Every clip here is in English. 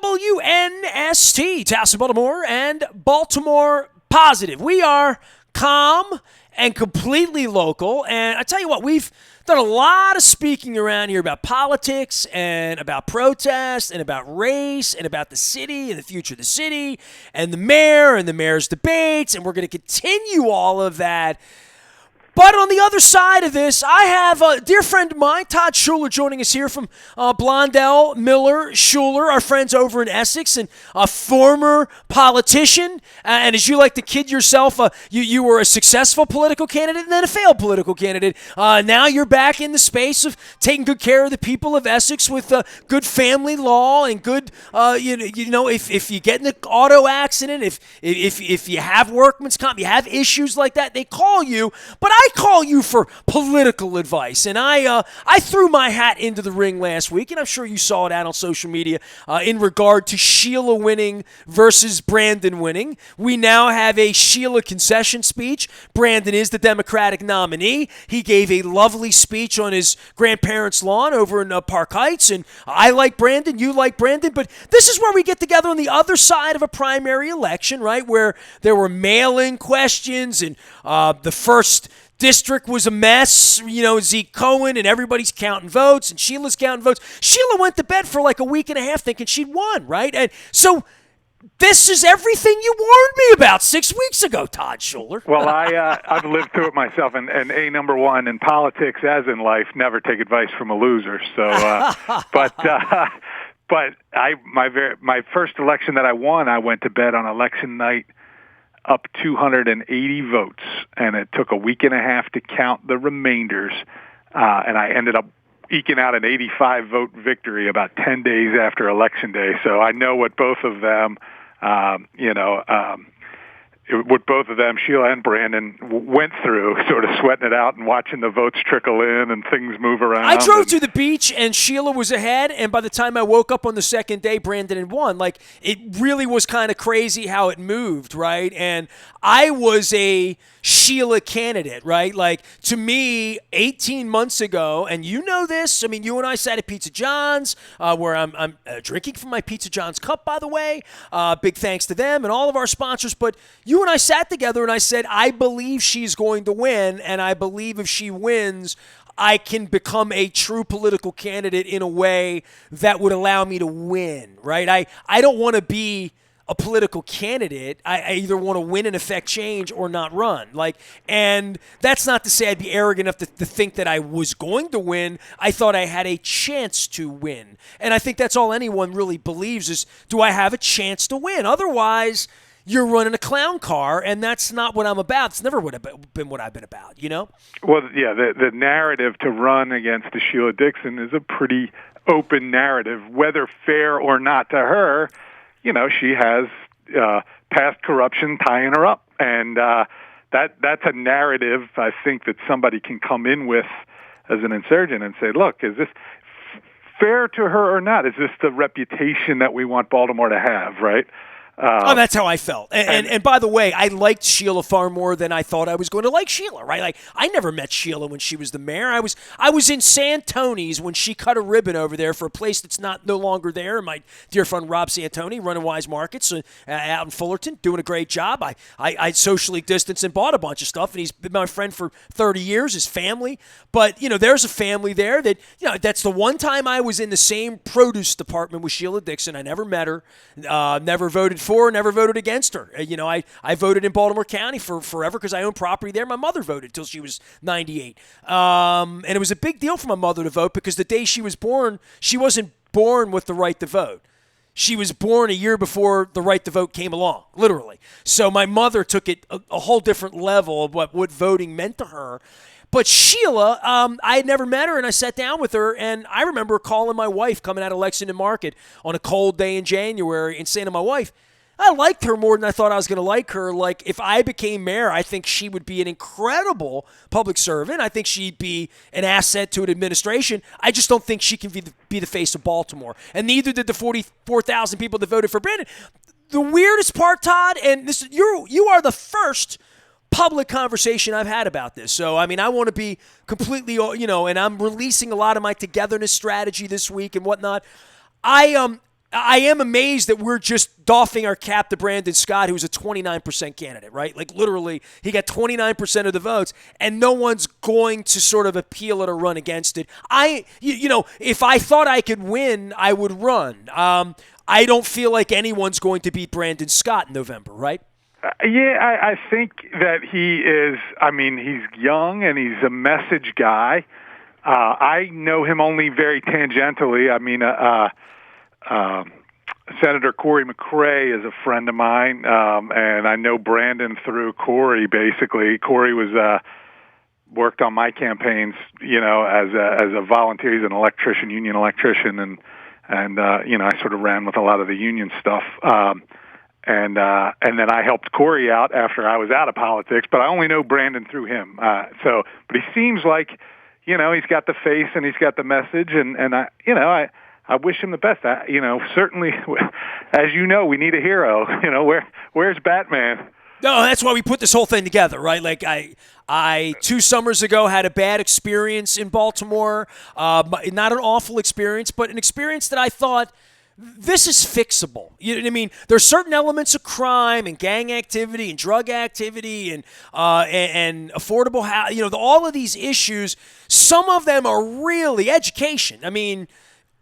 WNST, Towson, Baltimore, and Baltimore Positive. We are calm and completely local. And I tell you what, we've done a lot of speaking around here about politics and about protests and about race and about the city and the future of the city and the mayor and the mayor's debates. And we're going to continue all of that. But on the other side of this, I have a dear friend of mine, Todd Schuler, joining us here from Blondell, Miller, Schuler, our friends over in Essex, and a former politician. And as you like to kid yourself, you were a successful political candidate and then a failed political candidate. Now you're back in the space of taking good care of the people of Essex with good family law and good, if you get in an auto accident, if you have workman's comp, you have issues like that, they call you. But I call you for political advice, and I threw my hat into the ring last week, and I'm sure you saw it out on social media in regard to Sheila winning versus Brandon winning. We now have a Sheila concession speech. Brandon is the Democratic nominee. He gave a lovely speech on his grandparents' lawn over in Park Heights, and I like Brandon, you like Brandon, but this is where we get together on the other side of a primary election, right, where there were mail-in questions, and the first district was a mess, Zeke Cohen, and everybody's counting votes, and Sheila's counting votes. Sheila went to bed for like a week and a half thinking she'd won, right? And so this is everything you warned me about 6 weeks ago, Todd Schuler. Well, I've lived through it myself, and number one, in politics as in life, never take advice from a loser. So, but my first election that I won, I went to bed on election night up 280 votes, and it took a week and a half to count the remainders, and I ended up eking out an 85-vote victory about 10 days after Election Day. So I know what both of them, Sheila and Brandon, went through, sort of sweating it out and watching the votes trickle in and things move around. I drove to the beach, and Sheila was ahead, and by the time I woke up on the second day, Brandon had won. Like, it really was kind of crazy how it moved, right? And I was a Sheila candidate, right? Like, to me, 18 months ago, and you know this, I mean, you and I sat at Pizza John's, where I'm drinking from my Pizza John's cup, by the way. Big thanks to them and all of our sponsors. But you and I sat together, and I said, I believe she's going to win, and I believe if she wins, I can become a true political candidate in a way that would allow me to win, right? I don't want to be a political candidate. I either want to win and affect change or not run. And that's not to say I'd be arrogant enough to think that I was going to win. I thought I had a chance to win. And I think that's all anyone really believes is, do I have a chance to win? Otherwise, you're running a clown car, and that's not what I'm about. It's never been what I've been about, Well, yeah, the narrative to run against the Sheila Dixon is a pretty open narrative, whether fair or not to her. She has past corruption tying her up, and that's a narrative I think that somebody can come in with as an insurgent and say, look, is this fair to her or not? Is this the reputation that we want Baltimore to have, right? That's how I felt. And by the way, I liked Sheila far more than I thought I was going to like Sheila, right? Like, I never met Sheila when she was the mayor. I was in Santoni's when she cut a ribbon over there for a place that's no longer there. My dear friend Rob Santoni, running Wise Markets out in Fullerton, doing a great job. I socially distanced and bought a bunch of stuff, and he's been my friend for 30 years, his family. But, there's a family there that, that's the one time I was in the same produce department with Sheila Dixon. I never met her, never voted for, never voted against her. I voted in Baltimore County for forever because I own property there. My mother voted till she was 98. And it was a big deal for my mother to vote because the day she was born, she wasn't born with the right to vote. She was born a year before the right to vote came along, literally. So my mother took it a whole different level of what voting meant to her. But Sheila, I had never met her, and I sat down with her, and I remember calling my wife coming out of Lexington Market on a cold day in January and saying to my wife, I liked her more than I thought I was going to like her. Like, if I became mayor, I think she would be an incredible public servant. I think she'd be an asset to an administration. I just don't think she can be the face of Baltimore. And neither did the 44,000 people that voted for Brandon. The weirdest part, Todd, and this, you are the first public conversation I've had about this. So, I mean, I want to be completely, and I'm releasing a lot of my togetherness strategy this week and whatnot. I I am amazed that we're just doffing our cap to Brandon Scott, who's a 29% candidate, right? Like literally, he got 29% of the votes, and no one's going to sort of appeal it or run against it. If I thought I could win, I would run. I don't feel like anyone's going to beat Brandon Scott in November, right? I think that he is. I mean, he's young and he's a message guy. I know him only very tangentially. I mean, Senator Corey McRae is a friend of mine, and I know Brandon through Corey. Basically, Corey was worked on my campaigns, as a volunteer. He's an electrician, union electrician, and I sort of ran with a lot of the union stuff. And then I helped Corey out after I was out of politics, but I only know Brandon through him. But he seems like, he's got the face and he's got the message, and I wish him the best. Certainly, as you know, we need a hero. Where's Batman? No, that's why we put this whole thing together, right? Like I 2 summers ago had a bad experience in Baltimore. Not an awful experience, but an experience that I thought, this is fixable. You know what I mean? There's certain elements of crime and gang activity and drug activity and affordable housing. All of these issues. Some of them are really education. I mean,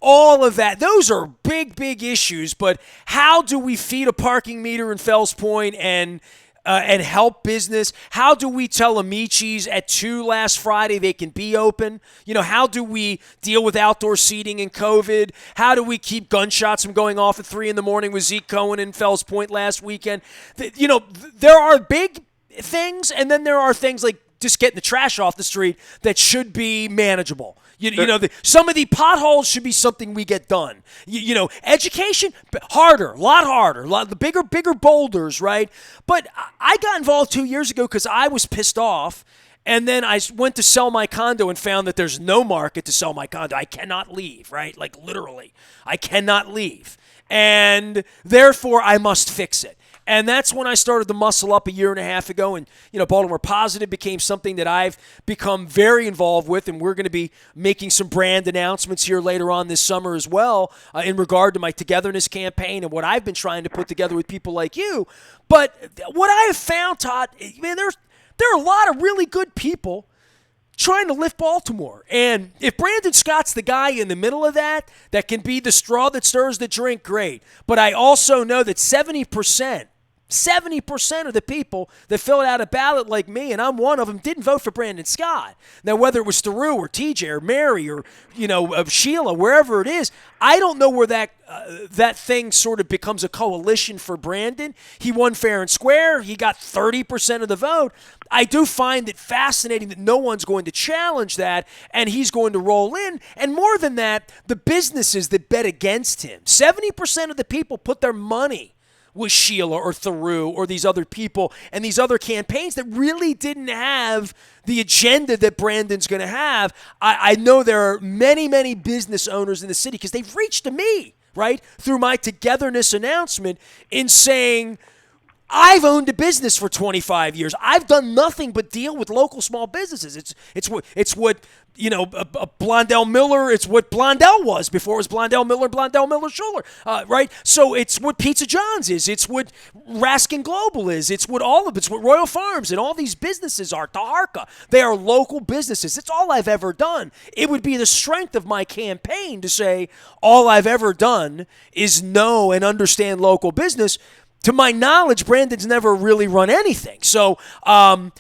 all of that. Those are big, big issues. But how do we feed a parking meter in Fells Point and help business? How do we tell Amici's at 2 last Friday they can be open? How do we deal with outdoor seating and COVID? How do we keep gunshots from going off at 3 a.m. with Zeke Cohen in Fells Point last weekend? There are big things, and then there are things like just getting the trash off the street that should be manageable. Some of the potholes should be something we get done. Education, harder, a lot the bigger boulders, right? But I got involved 2 years ago because I was pissed off, and then I went to sell my condo and found that there's no market to sell my condo. I cannot leave, right? Like literally, I cannot leave, and therefore I must fix it. And that's when I started to muscle up a year and a half ago. And, Baltimore Positive became something that I've become very involved with. And we're going to be making some brand announcements here later on this summer as well in regard to my Togetherness campaign and what I've been trying to put together with people like you. But what I have found, Todd, man, there are a lot of really good people trying to lift Baltimore. And if Brandon Scott's the guy in the middle of that can be the straw that stirs the drink, great. But I also know that 70% of the people that filled out a ballot like me, and I'm one of them, didn't vote for Brandon Scott. Now, whether it was Theroux or TJ or Mary or, Sheila, wherever it is, I don't know where that thing sort of becomes a coalition for Brandon. He won fair and square. He got 30% of the vote. I do find it fascinating that no one's going to challenge that, and he's going to roll in. And more than that, the businesses that bet against him, 70% of the people put their money with Sheila or Theroux or these other people and these other campaigns that really didn't have the agenda that Brandon's going to have. I know there are many, many business owners in the city because they've reached to me, right, through my Togetherness announcement in saying, I've owned a business for 25 years. I've done nothing but deal with local small businesses. It's what Blondell Miller. It's what Blondell was before it was Blondell Miller, Blondell Miller Schuler, right? So it's what Pizza John's is. It's what Raskin Global is. It's what Royal Farms and all these businesses are. Taharka. They are local businesses. It's all I've ever done. It would be the strength of my campaign to say all I've ever done is know and understand local business. To my knowledge, Brandon's never really run anything. So, and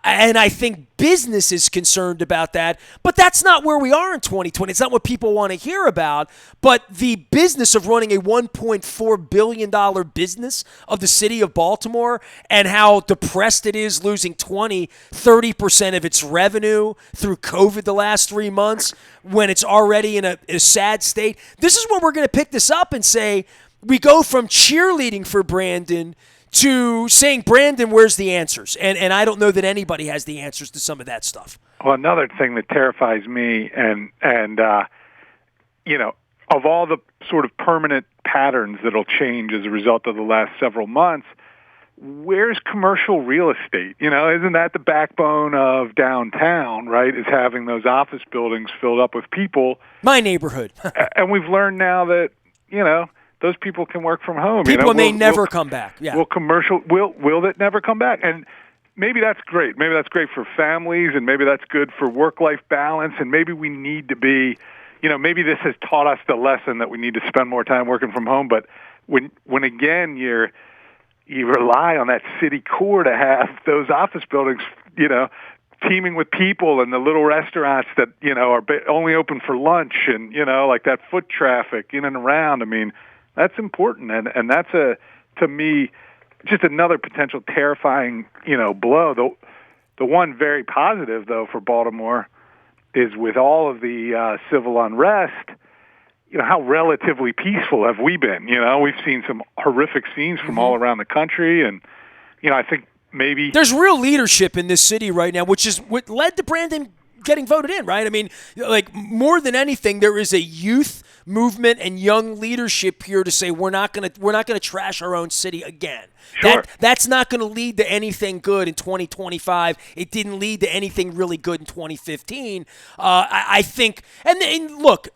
I think business is concerned about that. But that's not where we are in 2020. It's not what people want to hear about. But the business of running a $1.4 billion business of the city of Baltimore and how depressed it is losing 30% of its revenue through COVID the last 3 months when it's already in a sad state. This is where we're going to pick this up and say, we go from cheerleading for Brandon to saying, Brandon, where's the answers? And I don't know that anybody has the answers to some of that stuff. Well, another thing that terrifies me, and of all the sort of permanent patterns that'll change as a result of the last several months, where's commercial real estate? Isn't that the backbone of downtown, right, is having those office buildings filled up with people? My neighborhood. And we've learned now that, those people can work from home. People may never come back. Yeah. Will that never come back? And maybe that's great. Maybe that's great for families, and maybe that's good for work-life balance, and maybe we need to be, maybe this has taught us the lesson that we need to spend more time working from home. But when again, you rely on that city core to have those office buildings, teeming with people, and the little restaurants that, are only open for lunch, and, like that foot traffic in and around. I mean, that's important. And that's to me, just another potential terrifying, blow. The one very positive, though, for Baltimore is with all of the civil unrest, how relatively peaceful have we been? We've seen some horrific scenes from all around the country, and, I think maybe there's real leadership in this city right now, which is what led to Brandon getting voted in, right? I mean, like, more than anything, there is a youth movement and young leadership here to say we're not gonna trash our own city again. Sure. That's not going to lead to anything good in 2025. It didn't lead to anything really good in 2015. I think, and look,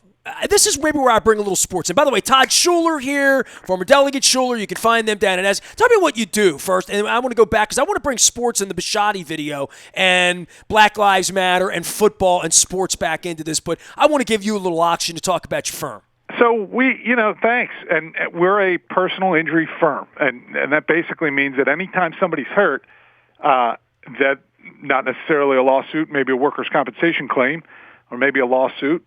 this is maybe where I bring a little sports. And by the way, Todd Schuler here, former Delegate Schuler, you can find them down at S. Tell me what you do first, and I want to go back because I want to bring sports in the Bisciotti video and Black Lives Matter and football and sports back into this. But I want to give you a little option to talk about your firm. So thanks. And we're a personal injury firm. And that basically means that anytime somebody's hurt, that not necessarily a lawsuit, maybe a workers' compensation claim, or maybe a lawsuit,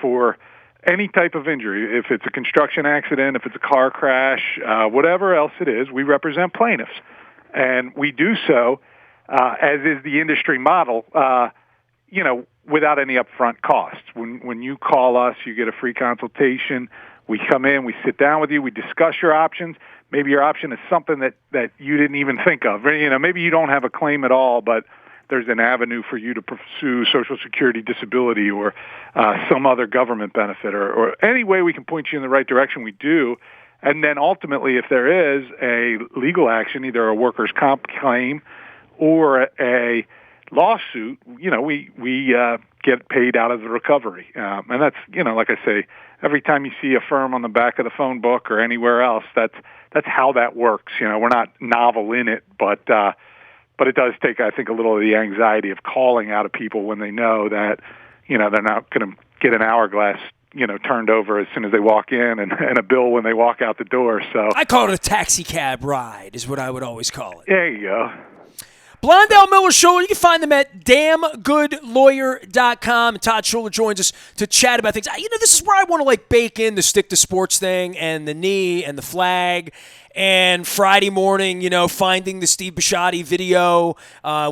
for any type of injury. If it's a construction accident, if it's a car crash, whatever else it is, we represent plaintiffs. And we do so, as is the industry model, without any upfront costs. When you call us, you get a free consultation. We come in, we sit down with you, we discuss your options. Maybe your option is something that you didn't even think of. Maybe you don't have a claim at all, but there's an avenue for you to pursue Social Security disability or some other government benefit, or any way we can point you in the right direction, we do. And then ultimately, if there is a legal action, either a workers' comp claim or a lawsuit, we get paid out of the recovery. And that's, like I say, every time you see a firm on the back of the phone book or anywhere else, that's how that works. We're not novel in it, but it does take, I think, a little of the anxiety of calling out of people when they know that, they're not going to get an hourglass, turned over as soon as they walk in, and a bill when they walk out the door. So I call it a taxi cab ride is what I would always call it. There you go. Blondell, Miller, Schuler, you can find them at damngoodlawyer.com. And Todd Schuler joins us to chat about things. This is where I want to bake in the stick to sports thing and the knee and the flag. And Friday morning, finding the Steve Bisciotti video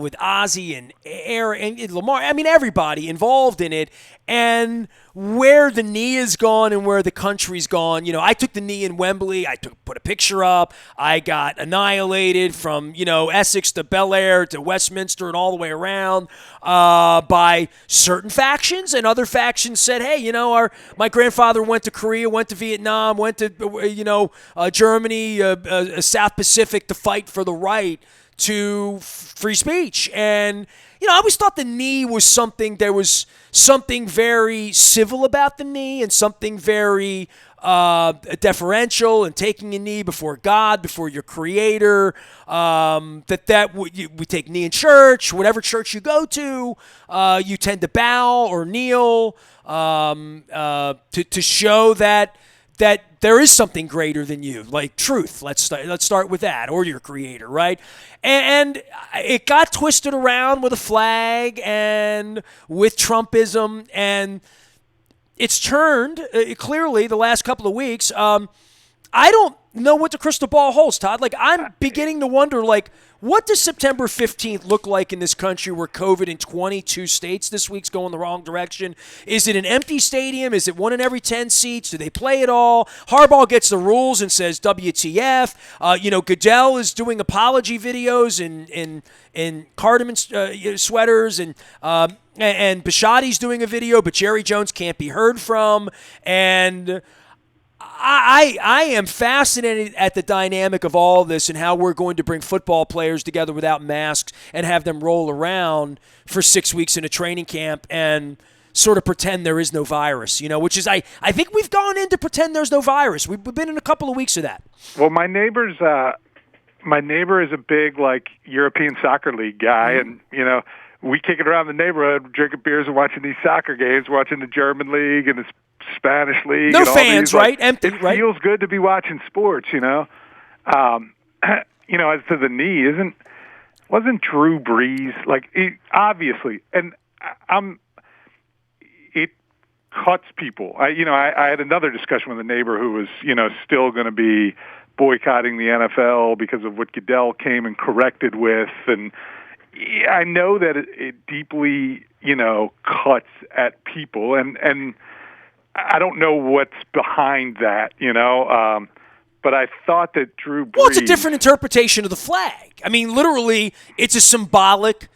with Ozzie and Aaron and Lamar. I mean, everybody involved in it. And where the knee is gone and where the country's gone. I took the knee in Wembley. Put a picture up. I got annihilated from, Essex to Bel Air to Westminster and all the way around by certain factions. And other factions said, hey, my grandfather went to Korea, went to Vietnam, went to, Germany, South Pacific to fight for the right to free speech. And, I always thought the knee was something, there was something very civil about the knee and something very deferential and taking a knee before God, before your creator, we take knee in church, whatever church you go to, you tend to bow or kneel to show that there is something greater than you, like truth. Let's start with that, or your creator, right? And it got twisted around with a flag and with Trumpism, and it's turned clearly the last couple of weeks. I don't know what the crystal ball holds, Todd. I'm beginning to wonder, what does September 15th look like in this country where COVID in 22 states this week's going the wrong direction? Is it an empty stadium? Is it 1 in every 10 seats? Do they play it all? Harbaugh gets the rules and says WTF. Goodell is doing apology videos in cardamom sweaters, and Bisciotti's doing a video, but Jerry Jones can't be heard from. And I am fascinated at the dynamic of all of this and how we're going to bring football players together without masks and have them roll around for 6 weeks in a training camp and sort of pretend there is no virus, which is I think we've gone in to pretend there's no virus. We've been in a couple of weeks of that. Well, my neighbor is a big European soccer league guy, and we kick it around the neighborhood, drinking beers and watching these soccer games, watching the German league and the Spanish league. No and all fans, these, right? Empty, it right? feels good to be watching sports, as to the knee, wasn't Drew Brees obviously, and it cuts people. I had another discussion with a neighbor who was still going to be boycotting the NFL because of what Goodell came and corrected with, and I know that it deeply cuts at people, and I don't know what's behind that, but I thought that Drew Brees... Well, it's a different interpretation of the flag. I mean, literally, it's a symbolic,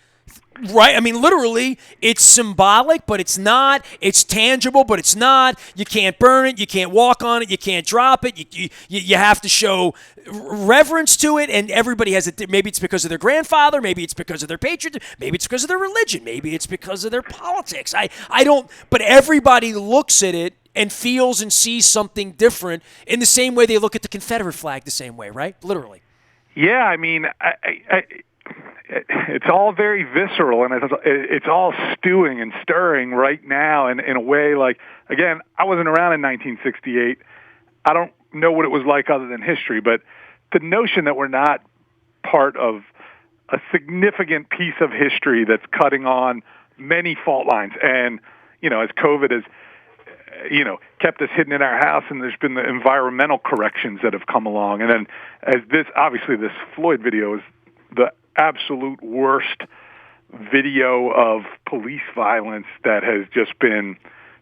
right? I mean, literally, it's symbolic, but it's not. It's tangible, but it's not. You can't burn it. You can't walk on it. You can't drop it. You have to show reverence to it, and everybody has it. Maybe it's because of their grandfather. Maybe it's because of their patriotism. Maybe it's because of their religion. Maybe it's because of their politics. I don't... But everybody looks at it and feels and sees something different in the same way they look at the Confederate flag the same way, right? Literally. Yeah, I mean, it's all very visceral, and it's all stewing and stirring right now in a way again, I wasn't around in 1968. I don't know what it was like other than history, but the notion that we're not part of a significant piece of history that's cutting on many fault lines, and, as COVID has kept us hidden in our house, and there's been the environmental corrections that have come along. And then this Floyd video is the absolute worst video of police violence that has just been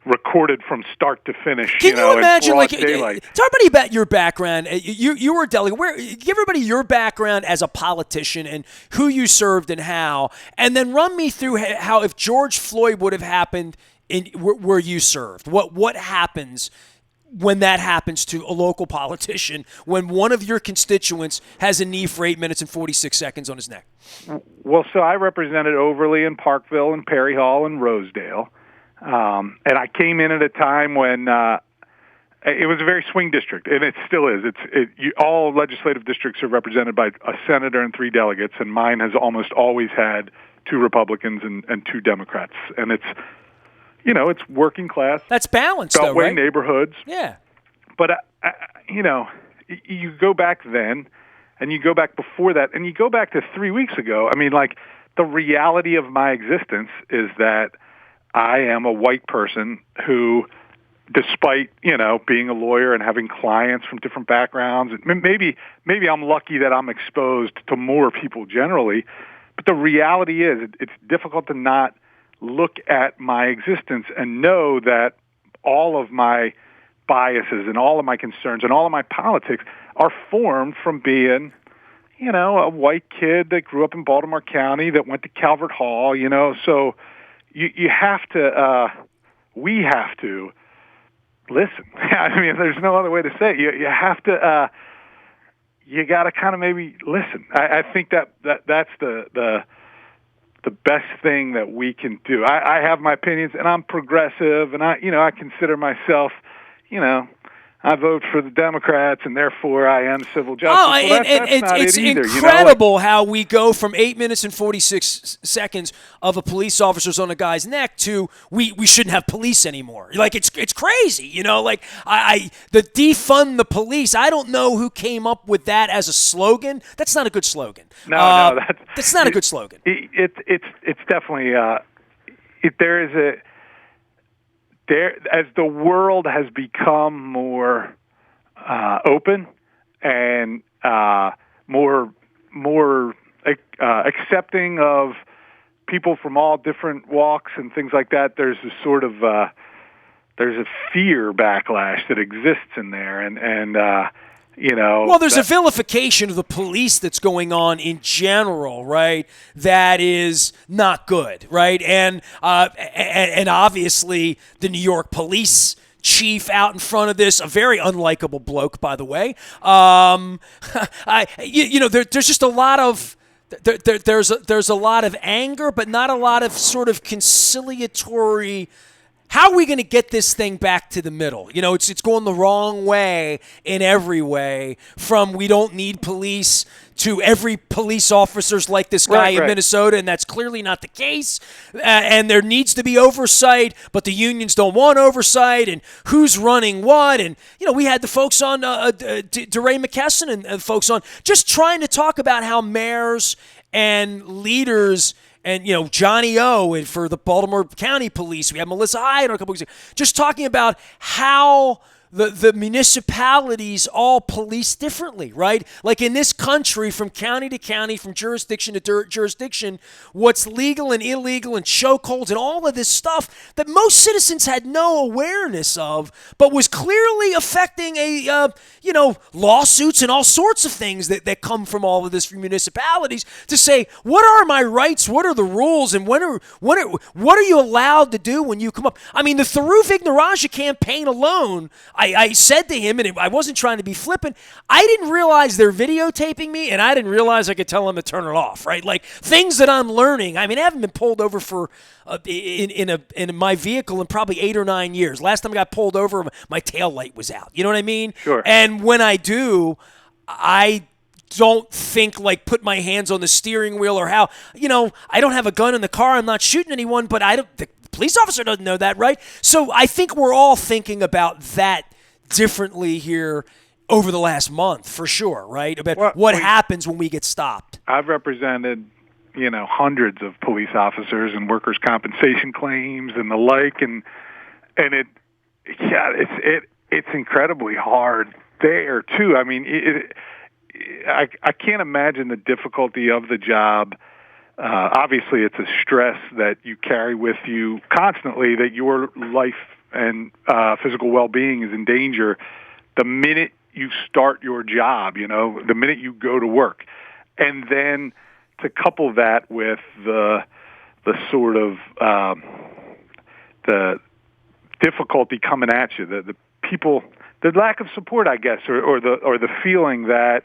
recorded from start to finish. Can you imagine, talk everybody about your background. You were a delegate. Give everybody your background as a politician and who you served and how, and then run me through how if George Floyd would have happened where you served. What happens when that happens to a local politician when one of your constituents has a knee for 8 minutes and 46 seconds on his neck? Well, so I represented Overley and Parkville and Perry Hall and Rosedale, and I came in at a time when it was a very swing district, and it still is. All legislative districts are represented by a senator and 3 delegates, and mine has almost always had 2 Republicans and 2 Democrats, and it's working class. That's balanced, though, Beltway right? neighborhoods. Yeah. But, you go back then, and you go back before that, and you go back to 3 weeks ago. I mean, the reality of my existence is that I am a white person who, despite, being a lawyer and having clients from different backgrounds, maybe I'm lucky that I'm exposed to more people generally, but the reality is it's difficult to not look at my existence and know that all of my biases and all of my concerns and all of my politics are formed from being, a white kid that grew up in Baltimore County that went to Calvert Hall, so you have to, we have to listen. I mean, there's no other way to say it. You have to, you got to kind of maybe listen. I think that's the best thing that we can do. I have my opinions, and I'm progressive, and I consider myself, I vote for the Democrats, and therefore I am civil justice. Oh, it's incredible how we go from 8 minutes and 46 seconds of a police officer's on a guy's neck to we shouldn't have police anymore. It's crazy, the defund the police. I don't know who came up with that as a slogan. That's not a good slogan. No, that's not a good slogan. It's definitely as the world has become more open and more accepting of people from all different walks and things like that, there's a sort of there's a fear backlash that exists in there, and well, there's a vilification of the police that's going on in general, right? That is not good, right? And obviously the New York police chief out in front of this, a very unlikable bloke, by the way. There's just a lot of there's a lot of anger, but not a lot of sort of conciliatory how are we going to get this thing back to the middle? You know, it's going the wrong way in every way, from we don't need police to every police officer's like this guy in Minnesota, and that's clearly not the case. And there needs to be oversight, but the unions don't want oversight, and who's running what. And, you know, we had the folks on, DeRay McKesson and folks on, just trying to talk about how mayors and leaders and, you know, Johnny O and for the Baltimore County Police. We had Melissa Hyde on a couple weeks ago, just talking about how the municipalities all police differently, right? Like in this country, from county to county, from jurisdiction to jurisdiction, what's legal and illegal and chokeholds and all of this stuff that most citizens had no awareness of, but was clearly affecting lawsuits and all sorts of things that come from all of this from municipalities to say, what are my rights? What are the rules? And what are you allowed to do when you come up? I mean, the Theroux Vignoraja campaign alone, I said to him, and I wasn't trying to be flippant, I didn't realize they're videotaping me, and I didn't realize I could tell them to turn it off, right? Like, things that I'm learning. I mean, I haven't been pulled over for in my vehicle in probably 8 or 9 years. Last time I got pulled over, my tail light was out. You know what I mean? Sure. And when I do, I don't think like put my hands on the steering wheel or how, you know, I don't have a gun in the car. I'm not shooting anyone, but the police officer doesn't know that, right? So I think we're all thinking about that differently here over the last month, for sure, right? About what happens when we get stopped. I've represented, you know, hundreds of police officers and workers' compensation claims and the like, and it's incredibly hard there too. I mean, I can't imagine the difficulty of the job. Obviously, it's a stress that you carry with you constantly, that your life and physical well-being is in danger the minute you start your job, you know, the minute you go to work. And then to couple that with the sort of the difficulty coming at you, the people, the lack of support, I guess, or the feeling that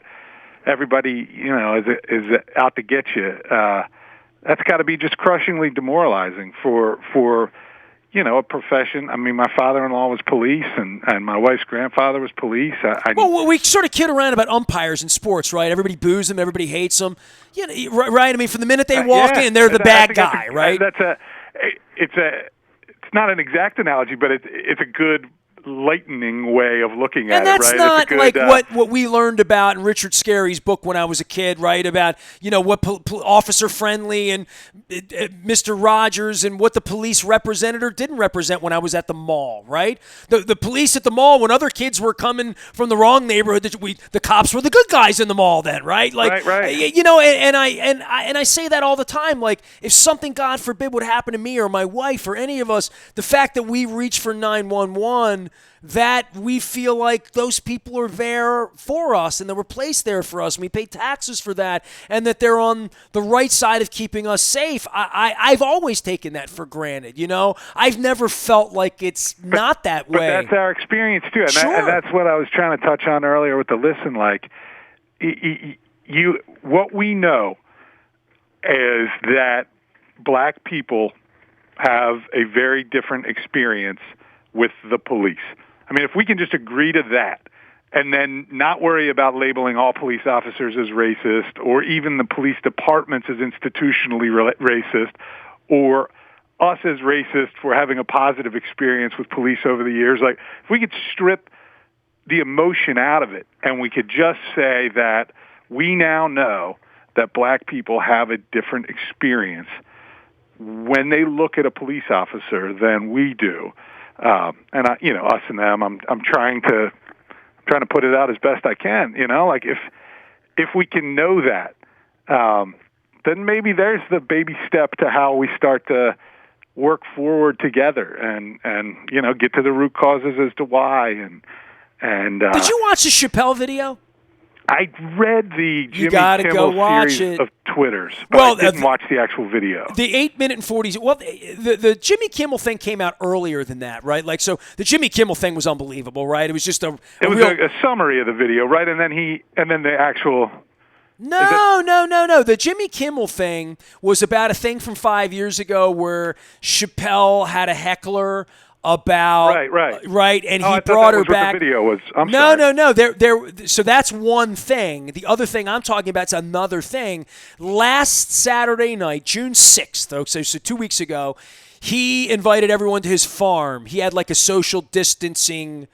everybody, you know, is out to get you. That's got to be just crushingly demoralizing for you know, a profession. I mean, my father-in-law was police, and my wife's grandfather was police. Well, we sort of kid around about umpires in sports, right? Everybody boos them, everybody hates them. You know, right? I mean, from the minute they walk in, they're the bad guy, right? It's not an exact analogy, but it's a good lightening way of looking at it, right? And that's not good, like what we learned about in Richard Scarry's book when I was a kid, right? About, you know, what Officer Friendly and Mr. Rogers and what the police represented or didn't represent when I was at the mall, right? The police at the mall, when other kids were coming from the wrong neighborhood, the cops were the good guys in the mall then, right? Like, right. You know, and I say that all the time. Like, if something, God forbid, would happen to me or my wife or any of us, the fact that we reach for 911, that we feel like those people are there for us and they were placed there for us and we pay taxes for that and that they're on the right side of keeping us safe. I've always taken that for granted, you know? I've never felt like it's not that way. But that's our experience too. And, sure. And that's what I was trying to touch on earlier with the listen. Like, what we know is that black people have a very different experience with the police. I mean, if we can just agree to that and then not worry about labeling all police officers as racist or even the police departments as institutionally racist or us as racist for having a positive experience with police over the years, like if we could strip the emotion out of it and we could just say that we now know that black people have a different experience when they look at a police officer than we do. And I, you know, us and them, I'm trying to put it out as best I can, you know, like if we can know that, then maybe there's the baby step to how we start to work forward together and, you know, get to the root causes as to why. And did you watch the Chappelle video? I read the Jimmy Kimmel series of Twitters, but I didn't watch the actual video. The 8 minute and 40s. Well, the Jimmy Kimmel thing came out earlier than that, right? Like, so the Jimmy Kimmel thing was unbelievable, right? It was just a summary of the video, right? And then the actual. No. The Jimmy Kimmel thing was about a thing from 5 years ago where Chappelle had a heckler about right, and oh, he I thought brought that her was back. What the video was. I'm no, sorry. no. So that's one thing. The other thing I'm talking about is another thing. Last Saturday night, June 6th, so 2 weeks ago, he invited everyone to his farm. He had like a social distancing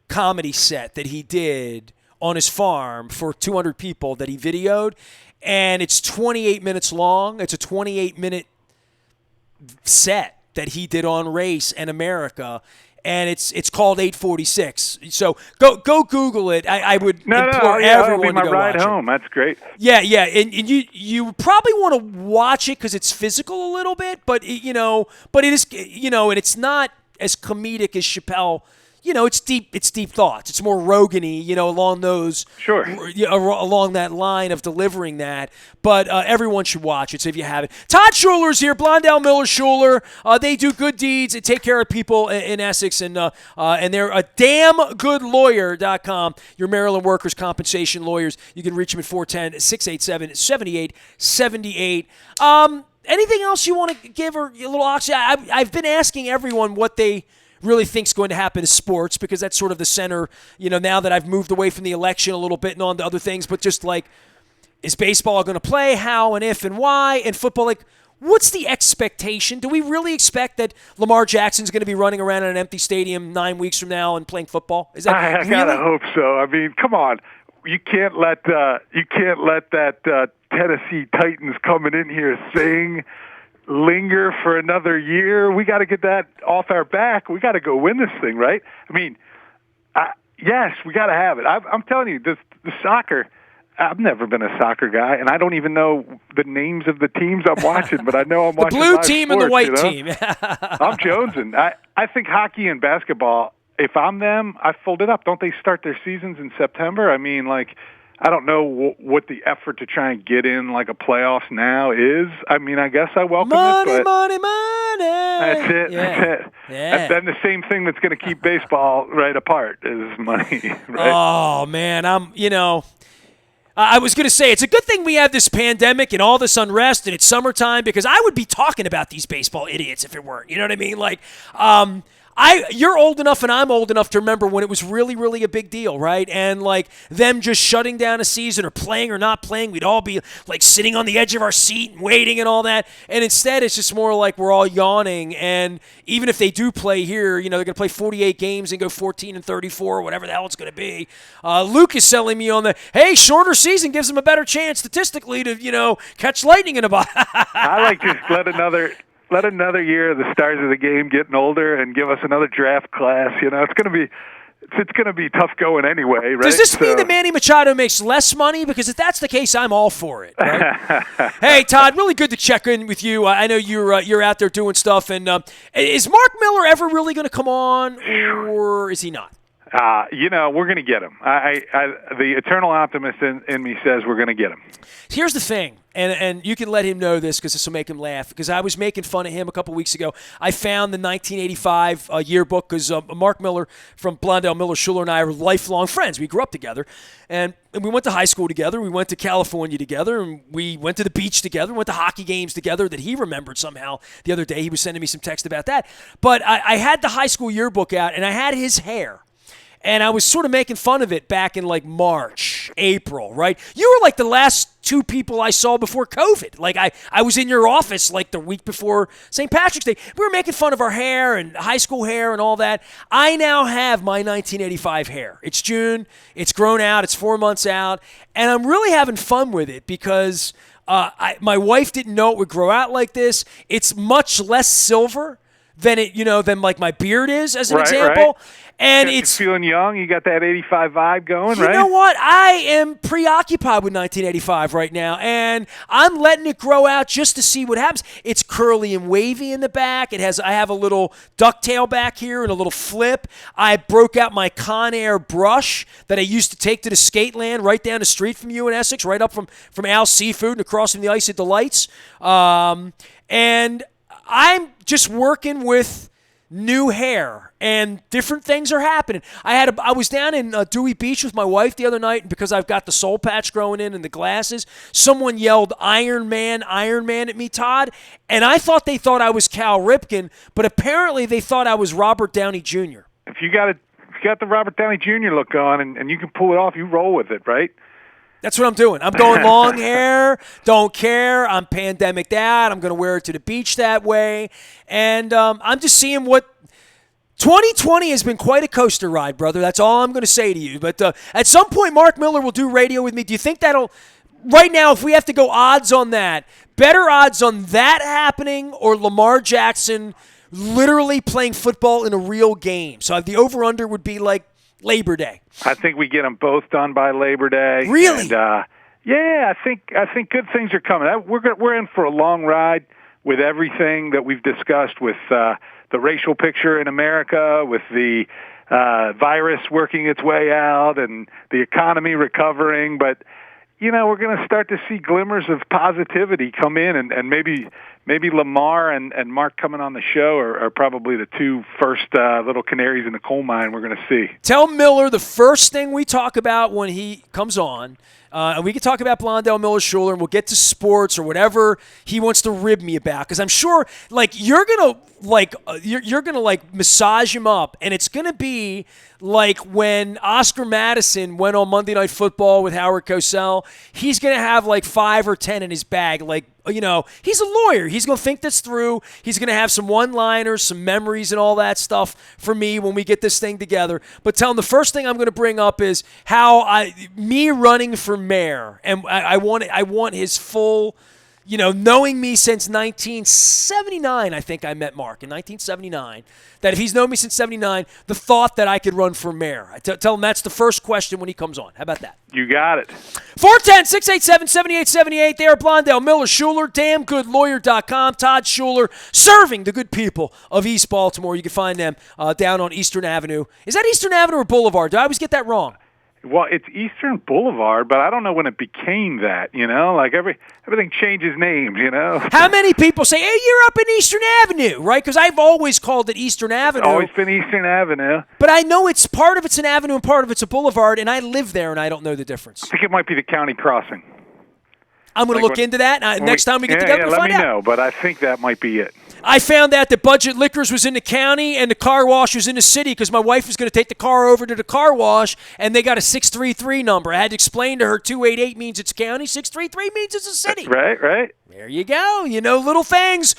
comedy set that he did on his farm for 200 people that he videoed, and it's 28 minutes long. It's a 28-minute set that he did on race and America, and it's called 846. So go Google it. I would implore everyone to go ride watch home. it. That's great. Yeah, and you probably want to watch it because it's physical a little bit, but it is, and it's not as comedic as Chappelle. It's deep thoughts. It's more Rogan-y, along those, along that line of delivering that. But everyone should watch it, so if you haven't. Todd Schuler's here, Blondell Miller Schuler. They do good deeds and take care of people in Essex, and they're a damngoodlawyer.com. Your Maryland workers' compensation lawyers. You can reach them at 410-687-7878. Anything else you want to give or a little oxy? I've been asking everyone what they really think's going to happen to sports, because that's sort of the center, now that I've moved away from the election a little bit and on to other things. But just like, is baseball going to play? How and if and why? And football, like, what's the expectation? Do we really expect that Lamar Jackson's going to be running around in an empty stadium 9 weeks from now and playing football? Is that I gotta hope so. I mean, come on. You can't let that Tennessee Titans coming in here linger for another year. We got to get that off our back. We got to go win this thing, right? I mean, yes, we got to have it. I'm telling you, the soccer. I've never been a soccer guy, and I don't even know the names of the teams I'm watching, but I know I'm watching the blue live team sports, and the white team. I'm jonesing. I think hockey and basketball, if I'm them, I fold it up. Don't they start their seasons in September? I mean, like, I don't know what the effort to try and get in like a playoffs now is. I mean, I guess I welcome it, but money. That's it. Yeah. That's it. Yeah. And then the same thing that's going to keep baseball right apart is money. Right? Oh man, I was going to say, it's a good thing we have this pandemic and all this unrest and it's summertime, because I would be talking about these baseball idiots if it weren't. You know what I mean? Like, you're old enough and I'm old enough to remember when it was really, really a big deal, right? And like them just shutting down a season or playing or not playing, we'd all be like sitting on the edge of our seat and waiting and all that. And instead, it's just more like we're all yawning. And even if they do play here, they're going to play 48 games and go 14-34 or whatever the hell it's going to be. Luke is selling me on hey, shorter season gives them a better chance statistically to, catch lightning in a bottle. I like just let another year of the stars of the game getting older and give us another draft class. It's going to be tough going anyway, right? Does this mean that Manny Machado makes less money? Because if that's the case, I'm all for it. Right? Hey, Todd, really good to check in with you. I know you're out there doing stuff. And is Mark Miller ever really going to come on, or is he not? We're going to get him. The eternal optimist in me says we're going to get him. Here's the thing, and you can let him know this because this will make him laugh, because I was making fun of him a couple weeks ago. I found the 1985 yearbook, because Mark Miller from Blondell Miller Schuler and I are lifelong friends. We grew up together, and we went to high school together. We went to California together, and we went to the beach together. We went to hockey games together that he remembered somehow the other day. He was sending me some text about that. But I had the high school yearbook out, and I had his hair. And I was sort of making fun of it back in like March, April, right? You were like the last two people I saw before COVID. Like I was in your office like the week before St. Patrick's Day. We were making fun of our hair and high school hair and all that. I now have my 1985 hair. It's June. It's grown out. It's 4 months out. And I'm really having fun with it because my wife didn't know it would grow out like this. It's much less silver than than like my beard is, as an example. Right. And it's feeling young. You got that 85 vibe going, right? You know what? I am preoccupied with 1985 right now, and I'm letting it grow out just to see what happens. It's curly and wavy in the back. I have a little ducktail back here and a little flip. I broke out my Conair brush that I used to take to the skate land right down the street from you in Essex, right up from Al's Seafood and across from the Icy Delights. And I'm just working with new hair, and different things are happening. I was down in Dewey Beach with my wife the other night, and because I've got the soul patch growing in and the glasses, someone yelled Iron Man at me, Todd, and I thought they thought I was Cal Ripken, but apparently they thought I was Robert Downey Jr. If you got the Robert Downey Jr. look on and you can pull it off, you roll with it, right? That's what I'm doing. I'm going long hair, don't care. I'm pandemicked out. I'm going to wear it to the beach that way. And I'm just seeing what 2020 has been quite a coaster ride, brother. That's all I'm going to say to you. But at some point, Mark Miller will do radio with me. Do you think that'll – right now, if we have to go odds on that, better odds on that happening or Lamar Jackson literally playing football in a real game? So the over-under would be like Labor Day. I think we get them both done by Labor Day. Really? And, yeah, I think good things are coming. We're in for a long ride with everything that we've discussed with the racial picture in America, with the virus working its way out, and the economy recovering. But we're going to start to see glimmers of positivity come in, and maybe Lamar and Mark coming on the show are probably the two first little canaries in the coal mine we're going to see. Tell Miller the first thing we talk about when he comes on, and we can talk about Blondell Miller Schuler, and we'll get to sports or whatever he wants to rib me about, because I'm sure you're gonna massage him up, and it's gonna be like when Oscar Madison went on Monday Night Football with Howard Cosell. He's gonna have 5 or 10 in his bag. He's a lawyer. He's going to think this through. He's going to have some one-liners, some memories, and all that stuff for me when we get this thing together. But tell him the first thing I'm going to bring up is me running for mayor, and I want his full, knowing me since 1979. I think I met Mark in 1979. That if he's known me since 79, the thought that I could run for mayor. Tell him that's the first question when he comes on. How about that? You got it. 410-687-7878. They are Blondell Miller Schuler, damngoodlawyer.com. Todd Schuler, serving the good people of East Baltimore. You can find them down on Eastern Avenue. Is that Eastern Avenue or Boulevard? Do I always get that wrong? Well, it's Eastern Boulevard, but I don't know when it became that, everything changes names, How many people say, hey, you're up in Eastern Avenue, right? Because I've always called it Eastern Avenue. It's always been Eastern Avenue. But I know it's part of it's an avenue and part of it's a boulevard, and I live there, and I don't know the difference. I think it might be the county crossing. I'm going to look into that next time we get together. Let me know, but I think that might be it. I found out that Budget Liquors was in the county and the car wash was in the city because my wife was going to take the car over to the car wash, and they got a 633 number. I had to explain to her 288 means it's county, 633 means it's a city. Right. There you go. Little things.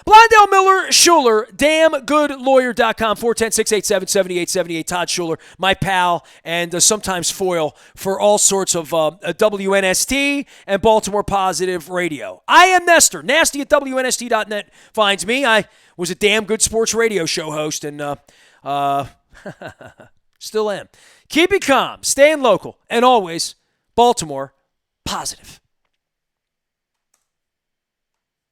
Blondell Miller Schuler, damngoodlawyer.com, 410-687-7878. Todd Schuler, my pal, and sometimes foil for all sorts of WNST and Baltimore Positive Radio. I am Nestor. Nasty at WNST.net finds me. I was a damn good sports radio show host, and still am. Keep it calm, staying local, and always Baltimore Positive.